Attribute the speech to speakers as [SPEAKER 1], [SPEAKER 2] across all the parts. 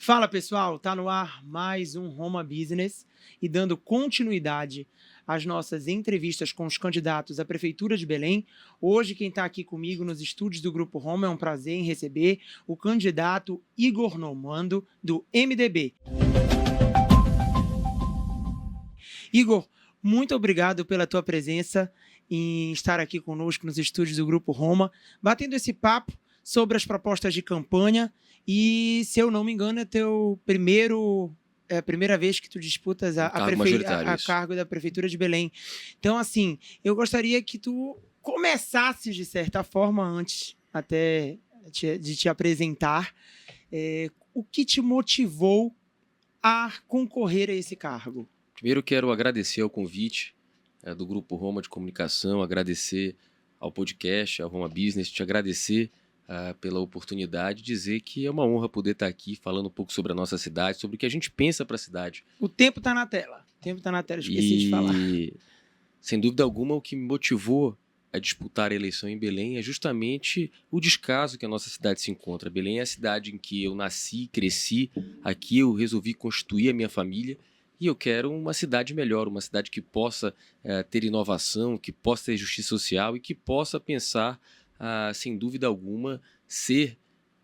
[SPEAKER 1] Fala pessoal, tá no ar mais um Roma Business e dando continuidade às nossas entrevistas com os candidatos à Prefeitura de Belém. Hoje quem está aqui comigo nos estúdios do Grupo Roma é um prazer em receber o candidato Igor Normando, do MDB. Igor, muito obrigado pela tua presença em estar aqui conosco nos estúdios do Grupo Roma, batendo esse papo sobre as propostas de campanha e, se eu não me engano, é a primeira vez que tu disputas a cargo da Prefeitura de Belém. Então, assim, eu gostaria que tu começasses, de certa forma, antes até de te apresentar, o que te motivou a concorrer a esse cargo?
[SPEAKER 2] Primeiro, quero agradecer ao convite do Grupo Roma de Comunicação, agradecer ao podcast, ao Roma Business, te agradecer pela oportunidade, dizer que é uma honra poder estar aqui falando um pouco sobre a nossa cidade, sobre o que a gente pensa para a cidade.
[SPEAKER 1] O tempo está na tela. Esqueci de falar.
[SPEAKER 2] Sem dúvida alguma, o que me motivou a disputar a eleição em Belém é justamente o descaso que a nossa cidade se encontra. Belém é a cidade em que eu nasci, cresci, aqui eu resolvi constituir a minha família. E eu quero uma cidade melhor, uma cidade que possa ter inovação, que possa ter justiça social e que possa pensar, sem dúvida alguma, ser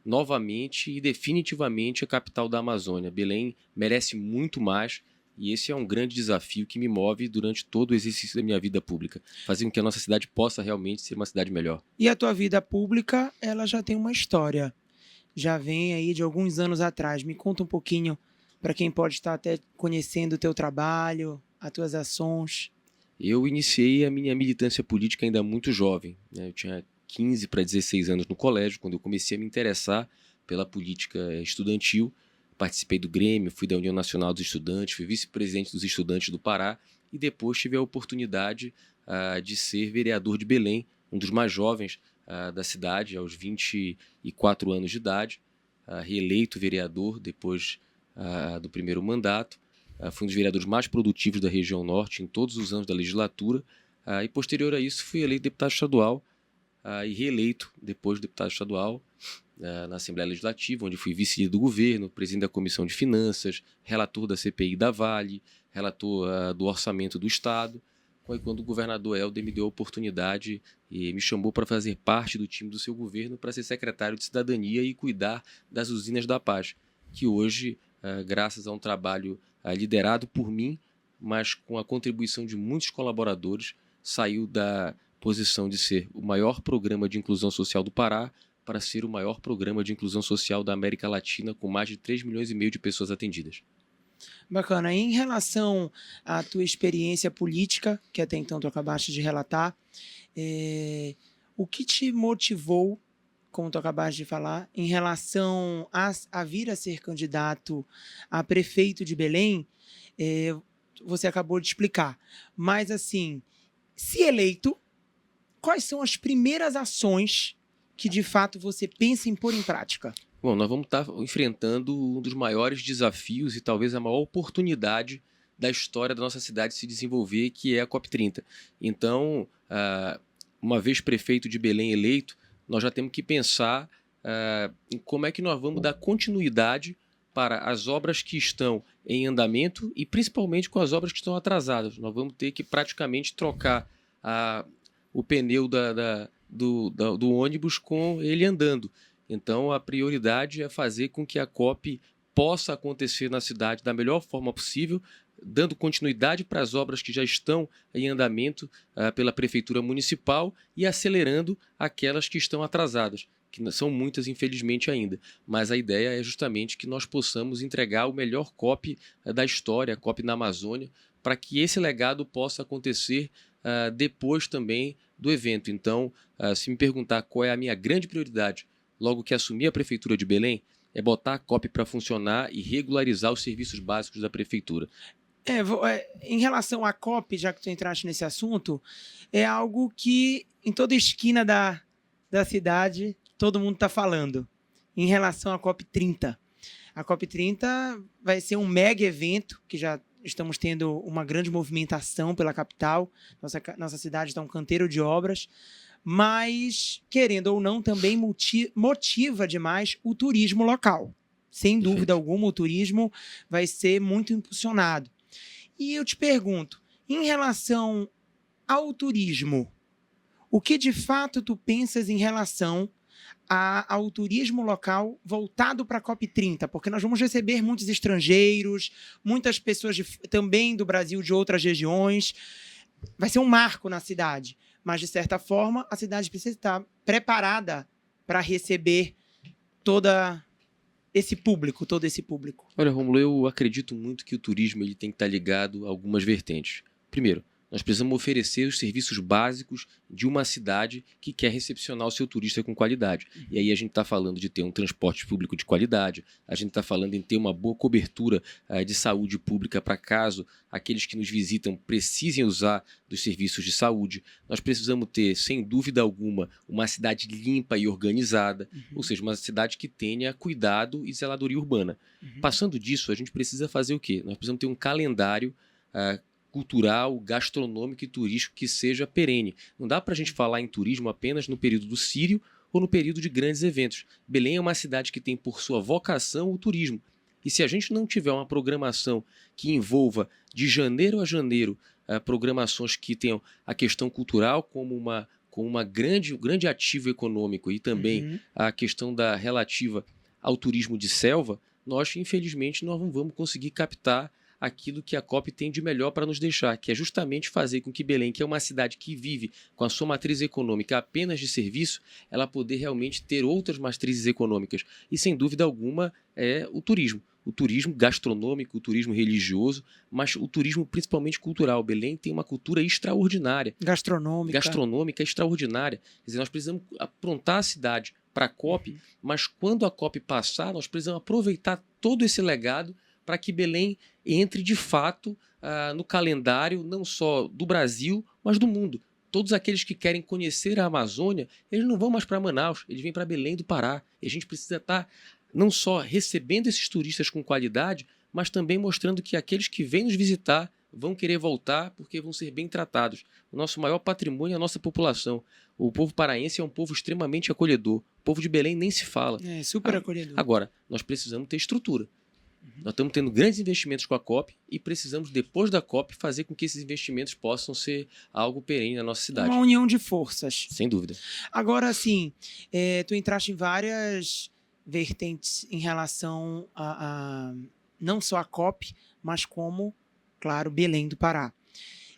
[SPEAKER 2] novamente e definitivamente a capital da Amazônia. Belém merece muito mais e esse é um grande desafio que me move durante todo o exercício da minha vida pública. Fazer com que a nossa cidade possa realmente ser uma cidade melhor.
[SPEAKER 1] E a tua vida pública, ela já tem uma história. Já vem aí de alguns anos atrás. Me conta um pouquinho, para quem pode estar até conhecendo o teu trabalho, as tuas ações.
[SPEAKER 2] Eu iniciei a minha militância política ainda muito jovem, né? Eu tinha 15 para 16 anos no colégio, quando eu comecei a me interessar pela política estudantil. Participei do Grêmio, fui da União Nacional dos Estudantes, fui vice-presidente dos Estudantes do Pará e depois tive a oportunidade de ser vereador de Belém, um dos mais jovens da cidade, aos 24 anos de idade, reeleito vereador depois do primeiro mandato. Fui um dos vereadores mais produtivos da região norte em todos os anos da legislatura e posterior a isso fui eleito deputado estadual e reeleito depois de deputado estadual na Assembleia Legislativa, onde fui vice-líder do governo, presidente da Comissão de Finanças, relator da CPI da Vale, relator do Orçamento do Estado. Foi quando o governador Helder me deu a oportunidade e me chamou para fazer parte do time do seu governo para ser secretário de Cidadania e cuidar das usinas da Paz, que hoje, graças a um trabalho liderado por mim, mas com a contribuição de muitos colaboradores, saiu da posição de ser o maior programa de inclusão social do Pará para ser o maior programa de inclusão social da América Latina, com mais de 3,5 milhões de pessoas atendidas.
[SPEAKER 1] Bacana. Em relação à tua experiência política, que até então tu acabaste de relatar, o que te motivou, como tu acabaste de falar, em relação a vir a ser candidato a prefeito de Belém, você acabou de explicar. Mas, assim, se eleito, quais são as primeiras ações que, de fato, você pensa em pôr em prática?
[SPEAKER 2] Bom, nós vamos estar enfrentando um dos maiores desafios e talvez a maior oportunidade da história da nossa cidade se desenvolver, que é a COP30. Então, uma vez prefeito de Belém eleito, nós já temos que pensar em como é que nós vamos dar continuidade para as obras que estão em andamento e principalmente com as obras que estão atrasadas. Nós vamos ter que praticamente trocar o pneu do ônibus com ele andando. Então, a prioridade é fazer com que a COP possa acontecer na cidade da melhor forma possível, dando continuidade para as obras que já estão em andamento pela Prefeitura Municipal e acelerando aquelas que estão atrasadas, que são muitas, infelizmente, ainda. Mas a ideia é justamente que nós possamos entregar o melhor COP da história, a COP na Amazônia, para que esse legado possa acontecer depois também do evento. Então, se me perguntar qual é a minha grande prioridade logo que assumi a Prefeitura de Belém, é botar a COP para funcionar e regularizar os serviços básicos da Prefeitura.
[SPEAKER 1] Em relação à COP, já que tu entraste nesse assunto, é algo que em toda esquina da cidade todo mundo está falando. Em relação à COP30. A COP30 vai ser um mega evento que já estamos tendo uma grande movimentação pela capital. Nossa cidade está um canteiro de obras. Mas, querendo ou não, também motiva demais o turismo local. sem
[SPEAKER 2] Perfeito.
[SPEAKER 1] dúvida alguma, o turismo vai ser muito impulsionado. E eu te pergunto, em relação ao turismo, o que de fato tu pensas em relação ao turismo local voltado para a COP30? Porque nós vamos receber muitos estrangeiros, muitas pessoas também do Brasil, de outras regiões. Vai ser um marco na cidade, mas de certa forma a cidade precisa estar preparada para receber todo esse público.
[SPEAKER 2] Olha, Rômulo, eu acredito muito que o turismo ele tem que estar ligado a algumas vertentes. Primeiro, nós precisamos oferecer os serviços básicos de uma cidade que quer recepcionar o seu turista com qualidade. E aí a gente está falando de ter um transporte público de qualidade, a gente está falando em ter uma boa cobertura de saúde pública para caso aqueles que nos visitam precisem usar dos serviços de saúde. Nós precisamos ter, sem dúvida alguma, uma cidade limpa e organizada, ou seja, uma cidade que tenha cuidado e zeladoria urbana. Passando disso, a gente precisa fazer o quê? Nós precisamos ter um calendário cultural, gastronômico e turístico que seja perene. Não dá para a gente falar em turismo apenas no período do Círio ou no período de grandes eventos. Belém é uma cidade que tem por sua vocação o turismo. E se a gente não tiver uma programação que envolva de janeiro a janeiro programações que tenham a questão cultural como um grande ativo econômico e também a questão relativa ao turismo de selva, nós, infelizmente, não vamos conseguir captar aquilo que a COP tem de melhor para nos deixar, que é justamente fazer com que Belém, que é uma cidade que vive com a sua matriz econômica apenas de serviço, ela poder realmente ter outras matrizes econômicas. E, sem dúvida alguma, é o turismo. O turismo gastronômico, o turismo religioso, mas o turismo principalmente cultural. Belém tem uma cultura extraordinária. Gastronômica extraordinária. Quer dizer, nós precisamos aprontar a cidade para a COP, mas quando a COP passar, nós precisamos aproveitar todo esse legado para que Belém entre de fato no calendário não só do Brasil, mas do mundo. Todos aqueles que querem conhecer a Amazônia, eles não vão mais para Manaus, eles vêm para Belém do Pará. E a gente precisa estar não só recebendo esses turistas com qualidade, mas também mostrando que aqueles que vêm nos visitar vão querer voltar porque vão ser bem tratados. O nosso maior patrimônio é a nossa população. O povo paraense é um povo extremamente acolhedor. O povo de Belém nem se fala.
[SPEAKER 1] É super acolhedor.
[SPEAKER 2] Agora, nós precisamos ter estrutura. Nós estamos tendo grandes investimentos com a COP e precisamos, depois da COP, fazer com que esses investimentos possam ser algo perene na nossa cidade.
[SPEAKER 1] Uma união de forças.
[SPEAKER 2] Sem dúvida.
[SPEAKER 1] Agora, assim, tu entraste em várias vertentes em relação a não só a COP, mas como, claro, Belém do Pará.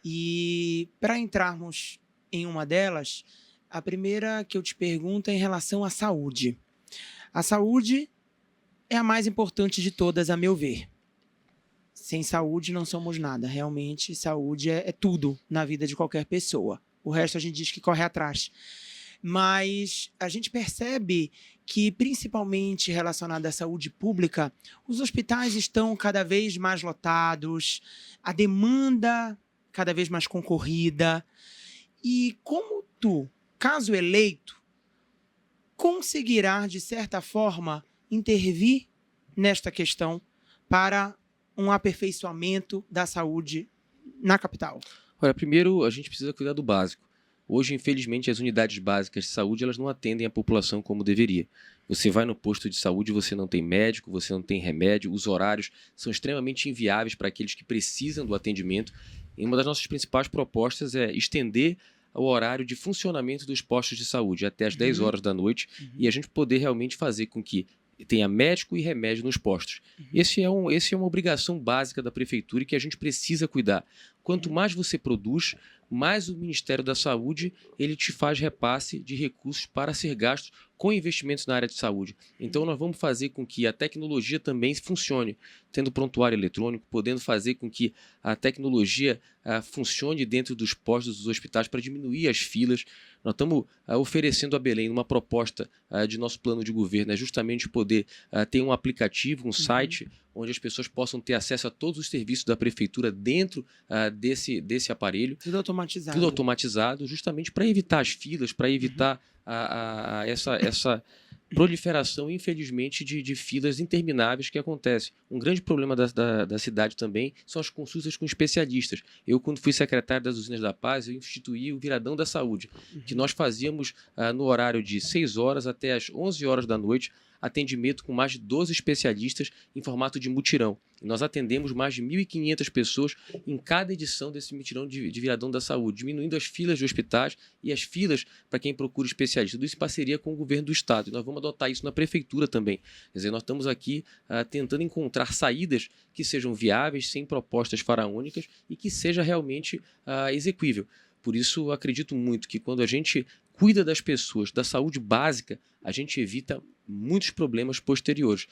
[SPEAKER 1] E para entrarmos em uma delas, a primeira que eu te pergunto é em relação à saúde. A saúde é a mais importante de todas, a meu ver. Sem saúde não somos nada. Realmente, saúde é tudo na vida de qualquer pessoa. O resto a gente diz que corre atrás. Mas a gente percebe que, principalmente relacionado à saúde pública, os hospitais estão cada vez mais lotados, a demanda cada vez mais concorrida. E como tu, caso eleito, conseguirá, de certa forma, intervir nesta questão para um aperfeiçoamento da saúde na capital?
[SPEAKER 2] Olha, primeiro a gente precisa cuidar do básico. Hoje, infelizmente, as unidades básicas de saúde elas não atendem a população como deveria. Você vai no posto de saúde, você não tem médico, você não tem remédio, os horários são extremamente inviáveis para aqueles que precisam do atendimento. E uma das nossas principais propostas é estender o horário de funcionamento dos postos de saúde até as 10 horas da noite e a gente poder realmente fazer com que tenha médico e remédio nos postos. Esse é uma obrigação básica da prefeitura e que a gente precisa cuidar. Quanto mais você produz, mais o Ministério da Saúde ele te faz repasse de recursos para ser gastos com investimentos na área de saúde. Então nós vamos fazer com que a tecnologia também funcione, tendo prontuário eletrônico, podendo fazer com que a tecnologia funcione dentro dos postos dos hospitais para diminuir as filas. Nós estamos oferecendo a Belém uma proposta de nosso plano de governo, é justamente poder ter um aplicativo, um site, onde as pessoas possam ter acesso a todos os serviços da prefeitura dentro desse aparelho.
[SPEAKER 1] Tudo automatizado.
[SPEAKER 2] Tudo automatizado, justamente para evitar as filas, para evitar essa proliferação, infelizmente, de filas intermináveis que acontecem. Um grande problema da cidade também são as consultas com especialistas. Eu, quando fui secretário das Usinas da Paz, eu instituí o Viradão da Saúde, que nós fazíamos no horário de 6 horas até as 11 horas da noite atendimento com mais de 12 especialistas em formato de mutirão. E nós atendemos mais de 1.500 pessoas em cada edição desse mutirão de Viradão da Saúde, diminuindo as filas de hospitais e as filas para quem procura especialista. Tudo isso em parceria com o governo do estado. E nós vamos adotar isso na prefeitura também. Quer dizer, nós estamos aqui tentando encontrar saídas que sejam viáveis, sem propostas faraônicas e que seja realmente exequível. Por isso, acredito muito que quando a gente cuida das pessoas, da saúde básica, a gente evita muitos problemas posteriores.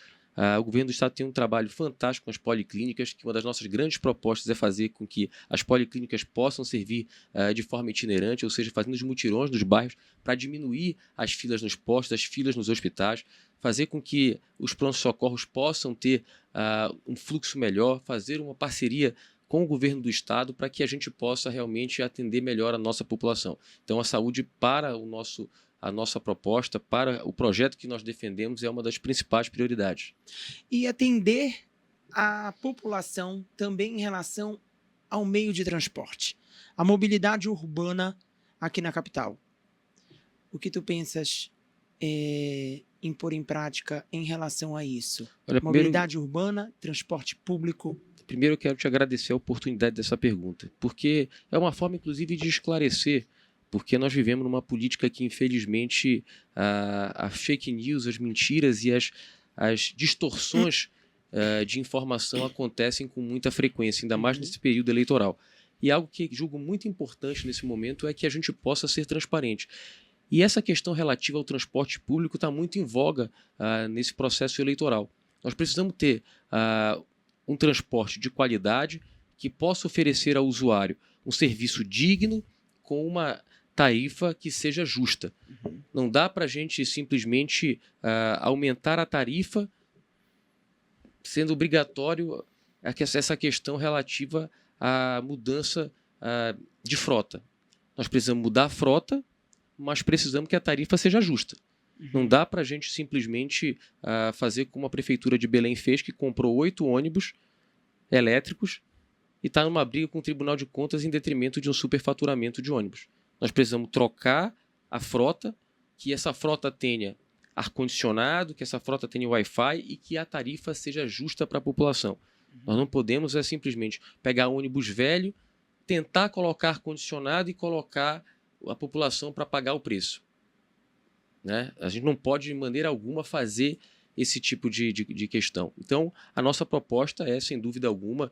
[SPEAKER 2] O governo do estado tem um trabalho fantástico com as policlínicas, que uma das nossas grandes propostas é fazer com que as policlínicas possam servir de forma itinerante, ou seja, fazendo os mutirões nos bairros para diminuir as filas nos postos, as filas nos hospitais, fazer com que os prontos-socorros possam ter um fluxo melhor, fazer uma parceria com o governo do estado para que a gente possa realmente atender melhor a nossa população. Então, a saúde para a nossa proposta, para o projeto que nós defendemos, é uma das principais prioridades.
[SPEAKER 1] E atender a população também em relação ao meio de transporte, a mobilidade urbana aqui na capital. O que tu pensas em pôr em prática em relação a isso? Olha, mobilidade urbana, transporte público.
[SPEAKER 2] Primeiro, eu quero te agradecer a oportunidade dessa pergunta, porque é uma forma, inclusive, de esclarecer, porque nós vivemos numa política que, infelizmente, a fake news, as mentiras e as distorções de informação acontecem com muita frequência, ainda mais nesse período eleitoral. E algo que julgo muito importante nesse momento é que a gente possa ser transparente. E essa questão relativa ao transporte público está muito em voga nesse processo eleitoral. Nós precisamos ter um transporte de qualidade que possa oferecer ao usuário um serviço digno com uma tarifa que seja justa. Não dá para a gente simplesmente aumentar a tarifa sendo obrigatório essa questão relativa à mudança de frota. Nós precisamos mudar a frota, mas precisamos que a tarifa seja justa. Não dá para a gente simplesmente fazer como a Prefeitura de Belém fez, que comprou 8 ônibus elétricos e está numa briga com o Tribunal de Contas em detrimento de um superfaturamento de ônibus. Nós precisamos trocar a frota, que essa frota tenha ar-condicionado, que essa frota tenha Wi-Fi e que a tarifa seja justa para a população. Nós não podemos simplesmente pegar ônibus velho, tentar colocar ar-condicionado e colocar a população para pagar o preço. Né? A gente não pode, de maneira alguma, fazer esse tipo de questão. Então, a nossa proposta é, sem dúvida alguma,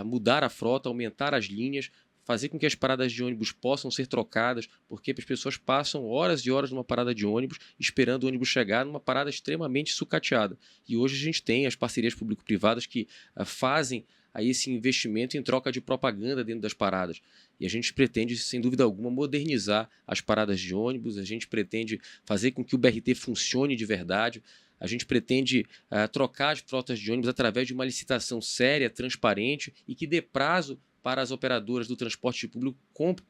[SPEAKER 2] mudar a frota, aumentar as linhas, fazer com que as paradas de ônibus possam ser trocadas, porque as pessoas passam horas e horas numa parada de ônibus, esperando o ônibus chegar numa parada extremamente sucateada. E hoje a gente tem as parcerias público-privadas que fazem esse investimento em troca de propaganda dentro das paradas. E a gente pretende, sem dúvida alguma, modernizar as paradas de ônibus, a gente pretende fazer com que o BRT funcione de verdade, a gente pretende trocar as frotas de ônibus através de uma licitação séria, transparente e que dê prazo para as operadoras do transporte público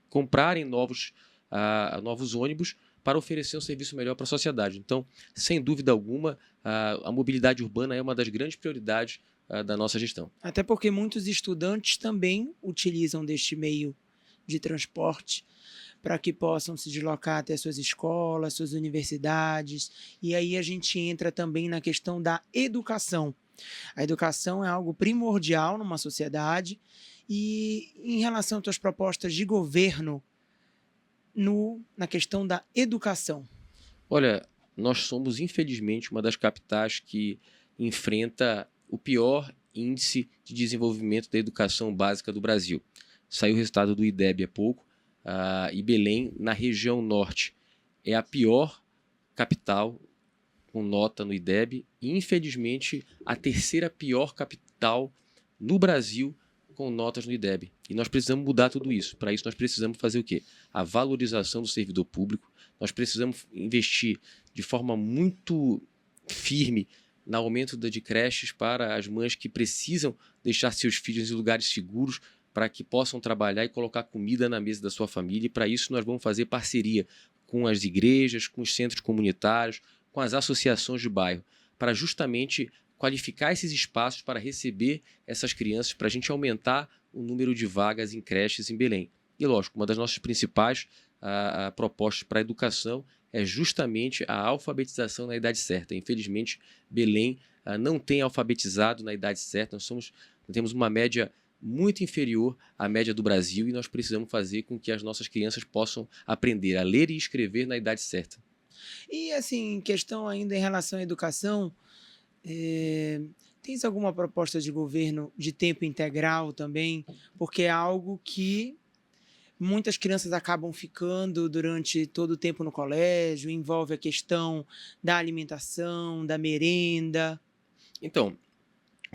[SPEAKER 2] comprarem novos ônibus para oferecer um serviço melhor para a sociedade. Então, sem dúvida alguma, a mobilidade urbana é uma das grandes prioridades da nossa gestão.
[SPEAKER 1] Até porque muitos estudantes também utilizam deste meio de transporte para que possam se deslocar até suas escolas, suas universidades. E aí a gente entra também na questão da educação. A educação é algo primordial numa sociedade. E em relação às tuas propostas de governo na questão da educação?
[SPEAKER 2] Olha, nós somos, infelizmente, uma das capitais que enfrenta o pior índice de desenvolvimento da educação básica do Brasil. Saiu o resultado do IDEB há pouco, e Belém, na região norte, é a pior capital com nota no IDEB e, infelizmente, a terceira pior capital no Brasil com notas no IDEB. E nós precisamos mudar tudo isso. Para isso, nós precisamos fazer o quê? A valorização do servidor público. Nós precisamos investir de forma muito firme no aumento de creches para as mães que precisam deixar seus filhos em lugares seguros para que possam trabalhar e colocar comida na mesa da sua família. E para isso nós vamos fazer parceria com as igrejas, com os centros comunitários, com as associações de bairro, para justamente qualificar esses espaços para receber essas crianças, para a gente aumentar o número de vagas em creches em Belém. E, lógico, uma das nossas principais propostas para a educação é justamente a alfabetização na idade certa. Infelizmente, Belém não tem alfabetizado na idade certa. Nós temos uma média muito inferior à média do Brasil e nós precisamos fazer com que as nossas crianças possam aprender a ler e escrever na idade certa.
[SPEAKER 1] E, assim, questão ainda em relação à educação, tens alguma proposta de governo de tempo integral também? Porque é algo que muitas crianças acabam ficando durante todo o tempo no colégio, envolve a questão da alimentação, da merenda.
[SPEAKER 2] Então,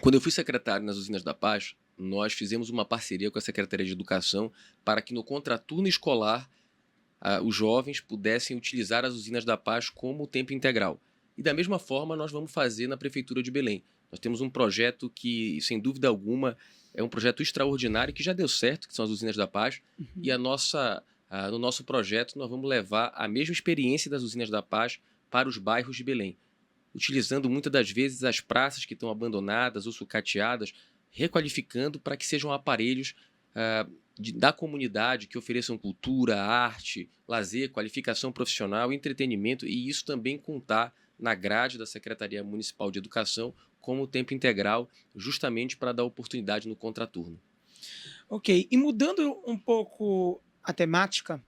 [SPEAKER 2] quando eu fui secretário nas Usinas da Paz, nós fizemos uma parceria com a Secretaria de Educação para que no contraturno escolar os jovens pudessem utilizar as Usinas da Paz como tempo integral. E da mesma forma nós vamos fazer na Prefeitura de Belém. Nós temos um projeto que, sem dúvida alguma, é um projeto extraordinário que já deu certo, que são as Usinas da Paz. E no nosso projeto nós vamos levar a mesma experiência das Usinas da Paz para os bairros de Belém, utilizando muitas das vezes as praças que estão abandonadas ou sucateadas, requalificando para que sejam aparelhos da comunidade que ofereçam cultura, arte, lazer, qualificação profissional, entretenimento, e isso também contar na grade da Secretaria Municipal de Educação como tempo integral, justamente para dar oportunidade no contraturno.
[SPEAKER 1] Ok, e mudando um pouco a temática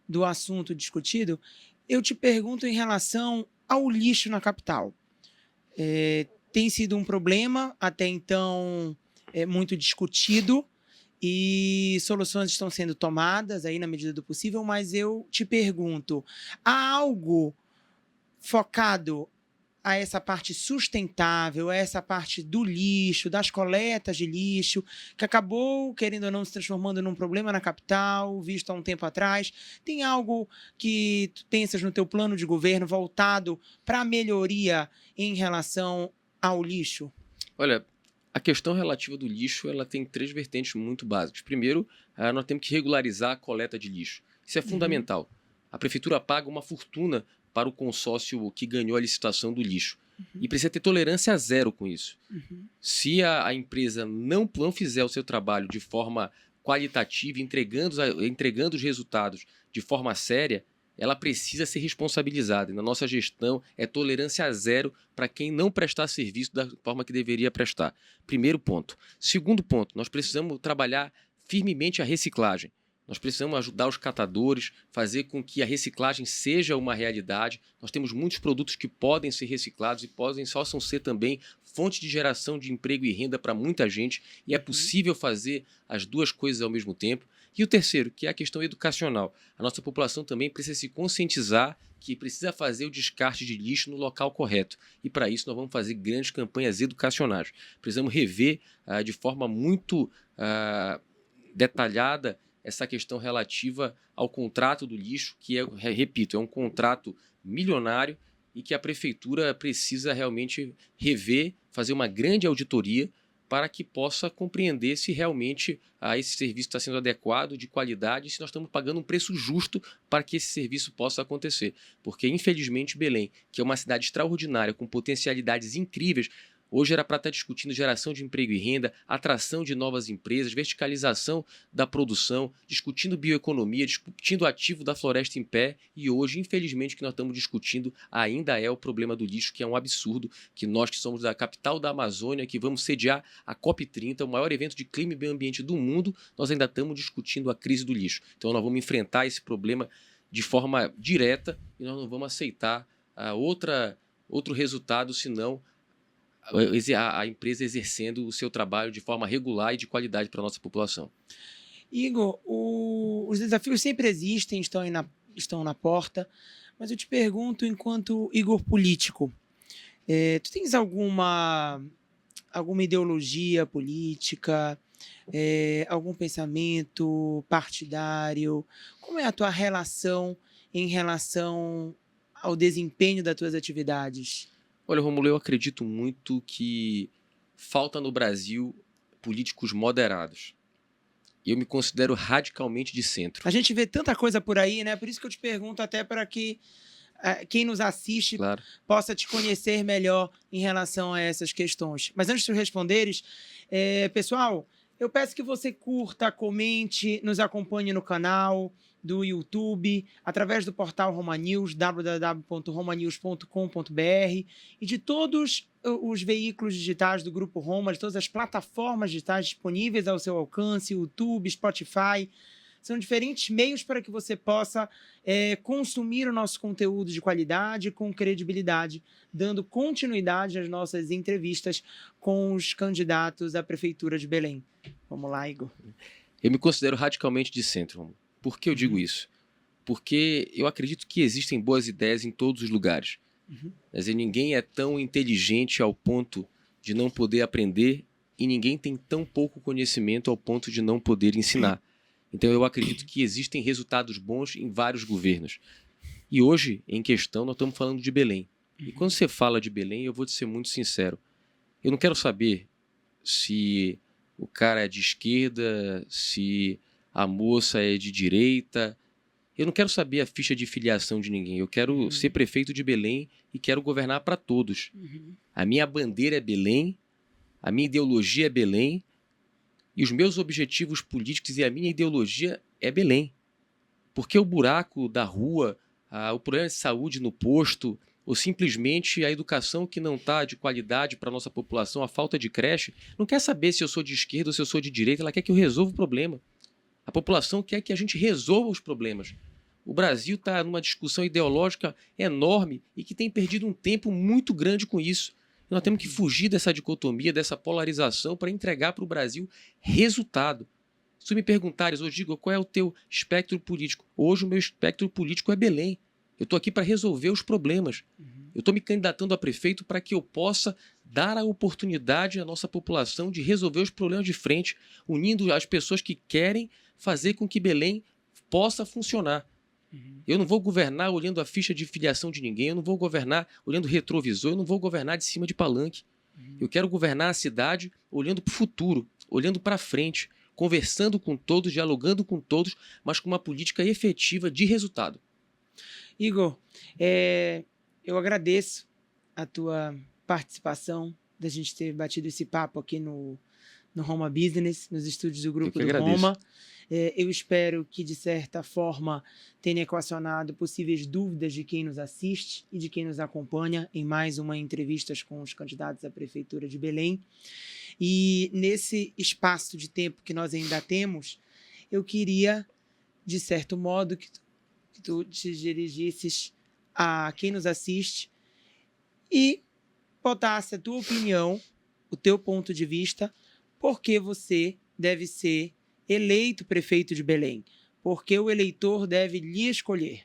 [SPEAKER 1] do assunto discutido, eu te pergunto em relação ao lixo na capital. Tem sido um problema, até então muito discutido, e soluções estão sendo tomadas aí na medida do possível, mas eu te pergunto, há algo focado a essa parte sustentável, a essa parte do lixo, das coletas de lixo, que acabou, querendo ou não, se transformando num problema na capital, visto há um tempo atrás? Tem algo que tu pensas no teu plano de governo voltado para a melhoria em relação ao lixo?
[SPEAKER 2] Olha, a questão relativa do lixo ela tem 3 vertentes muito básicas. Primeiro, nós temos que regularizar a coleta de lixo. Isso é fundamental. A prefeitura paga uma fortuna para o consórcio que ganhou a licitação do lixo. E precisa ter tolerância zero com isso. Se a empresa não fizer o seu trabalho de forma qualitativa, entregando os resultados de forma séria, ela precisa ser responsabilizada. E na nossa gestão é tolerância zero para quem não prestar serviço da forma que deveria prestar. Primeiro ponto. Segundo ponto, nós precisamos trabalhar firmemente a reciclagem. Nós precisamos ajudar os catadores, fazer com que a reciclagem seja uma realidade. Nós temos muitos produtos que podem ser reciclados e possam ser também fonte de geração de emprego e renda para muita gente. E é possível fazer as duas coisas ao mesmo tempo. E o terceiro, que é a questão educacional. A nossa população também precisa se conscientizar que precisa fazer o descarte de lixo no local correto. E para isso nós vamos fazer grandes campanhas educacionais. Precisamos rever de forma muito detalhada essa questão relativa ao contrato do lixo, que repito, é um contrato milionário e que a prefeitura precisa realmente rever, fazer uma grande auditoria para que possa compreender se realmente esse serviço está sendo adequado, de qualidade, e se nós estamos pagando um preço justo para que esse serviço possa acontecer. Porque, infelizmente, Belém, que é uma cidade extraordinária, com potencialidades incríveis, hoje era para estar discutindo geração de emprego e renda, atração de novas empresas, verticalização da produção, discutindo bioeconomia, discutindo o ativo da floresta em pé. E hoje, infelizmente, o que nós estamos discutindo ainda é o problema do lixo, que é um absurdo, que nós que somos da capital da Amazônia, que vamos sediar a COP30, o maior evento de clima e meio ambiente do mundo, nós ainda estamos discutindo a crise do lixo. Então nós vamos enfrentar esse problema de forma direta e nós não vamos aceitar outro resultado, senão a empresa exercendo o seu trabalho de forma regular e de qualidade para a nossa população.
[SPEAKER 1] Igor, os desafios sempre existem, estão na porta, mas eu te pergunto, enquanto Igor político, tu tens alguma ideologia política, algum pensamento partidário? Como é a tua relação em relação ao desempenho das tuas atividades?
[SPEAKER 2] Olha, Romulo, eu acredito muito que falta no Brasil políticos moderados. Eu me considero radicalmente de centro.
[SPEAKER 1] A gente vê tanta coisa por aí, né? Por isso que eu te pergunto, até para que quem nos assiste possa te conhecer melhor em relação a essas questões. Mas antes de tu responderes, pessoal, eu peço que você curta, comente, nos acompanhe no canal, do YouTube, através do portal Roma News, www.romanews.com.br e de todos os veículos digitais do Grupo Roma, de todas as plataformas digitais disponíveis ao seu alcance, YouTube, Spotify. São diferentes meios para que você possa consumir o nosso conteúdo de qualidade, com credibilidade, dando continuidade às nossas entrevistas com os candidatos à Prefeitura de Belém. Vamos lá, Igor.
[SPEAKER 2] Eu me considero radicalmente de centro, Romulo. Por que eu digo isso? Porque eu acredito que existem boas ideias em todos os lugares. Quer dizer, ninguém é tão inteligente ao ponto de não poder aprender e ninguém tem tão pouco conhecimento ao ponto de não poder ensinar. Então eu acredito que existem resultados bons em vários governos. E hoje, em questão, nós estamos falando de Belém. E quando você fala de Belém, eu vou te ser muito sincero. Eu não quero saber se o cara é de esquerda, se a moça é de direita. Eu não quero saber a ficha de filiação de ninguém. Eu quero ser prefeito de Belém e quero governar para todos. A minha bandeira é Belém, a minha ideologia é Belém, e os meus objetivos políticos e a minha ideologia é Belém. Porque o buraco da rua, o problema de saúde no posto, ou simplesmente a educação que não está de qualidade para a nossa população, a falta de creche, não quer saber se eu sou de esquerda ou se eu sou de direita, ela quer que eu resolva o problema. A população quer que a gente resolva os problemas. O Brasil está numa discussão ideológica enorme e que tem perdido um tempo muito grande com isso. Nós temos que fugir dessa dicotomia, dessa polarização para entregar para o Brasil resultado. Se tu me perguntares hoje, Igor, qual é o teu espectro político? Hoje o meu espectro político é Belém. Eu estou aqui para resolver os problemas. Eu estou me candidatando a prefeito para que eu possa dar a oportunidade à nossa população de resolver os problemas de frente, unindo as pessoas que querem fazer com que Belém possa funcionar. Eu não vou governar olhando a ficha de filiação de ninguém, eu não vou governar olhando retrovisor, eu não vou governar de cima de palanque. Eu quero governar a cidade olhando para o futuro, olhando para frente, conversando com todos, dialogando com todos, mas com uma política efetiva de resultado.
[SPEAKER 1] Igor, eu agradeço a tua participação, da gente ter batido esse papo aqui no Roma Business, nos estúdios do Grupo do Roma. Eu espero que, de certa forma, tenha equacionado possíveis dúvidas de quem nos assiste e de quem nos acompanha em mais uma entrevista com os candidatos à Prefeitura de Belém. E nesse espaço de tempo que nós ainda temos, eu queria, de certo modo, que tu te dirigisses a quem nos assiste e botasse a tua opinião, o teu ponto de vista, por que você deve ser eleito prefeito de Belém, porque o eleitor deve lhe escolher.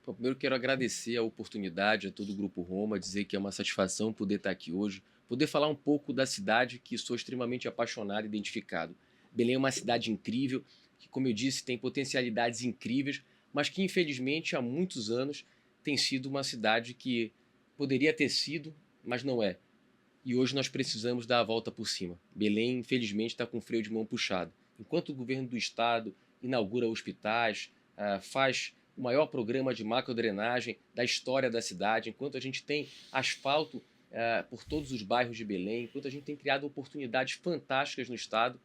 [SPEAKER 2] Bom, primeiro quero agradecer a oportunidade a todo o Grupo Roma, dizer que é uma satisfação poder estar aqui hoje, poder falar um pouco da cidade que sou extremamente apaixonado e identificado. Belém é uma cidade incrível, que, como eu disse, tem potencialidades incríveis, mas que, infelizmente, há muitos anos tem sido uma cidade que poderia ter sido, mas não é. E hoje nós precisamos dar a volta por cima. Belém, infelizmente, está com o freio de mão puxado. Enquanto o governo do estado inaugura hospitais, faz o maior programa de macrodrenagem da história da cidade, enquanto a gente tem asfalto por todos os bairros de Belém, enquanto a gente tem criado oportunidades fantásticas no estado,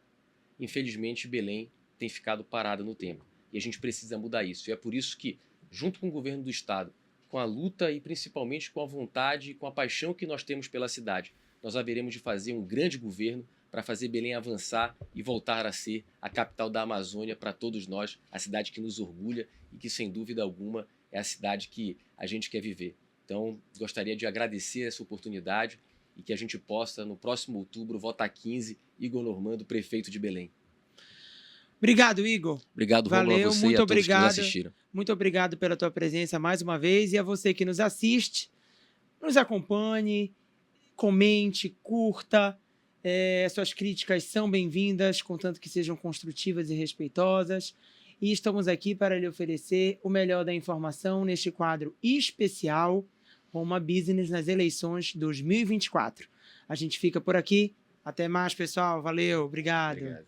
[SPEAKER 2] infelizmente Belém tem ficado parada no tempo. E a gente precisa mudar isso. E é por isso que, junto com o governo do estado, com a luta e principalmente com a vontade e com a paixão que nós temos pela cidade, nós haveremos de fazer um grande governo para fazer Belém avançar e voltar a ser a capital da Amazônia para todos nós, a cidade que nos orgulha e que, sem dúvida alguma, é a cidade que a gente quer viver. Então, gostaria de agradecer essa oportunidade e que a gente possa, no próximo outubro, votar 15, Igor Normando, prefeito de Belém.
[SPEAKER 1] Obrigado, Igor.
[SPEAKER 2] Obrigado, Romulo, a você e a todos que nos assistiram.
[SPEAKER 1] Muito obrigado pela tua presença mais uma vez e a você que nos assiste, nos acompanhe, comente, curta. Suas críticas são bem-vindas, contanto que sejam construtivas e respeitosas. E estamos aqui para lhe oferecer o melhor da informação neste quadro especial Roma Business nas eleições 2024. A gente fica por aqui. Até mais, pessoal. Valeu. Obrigado.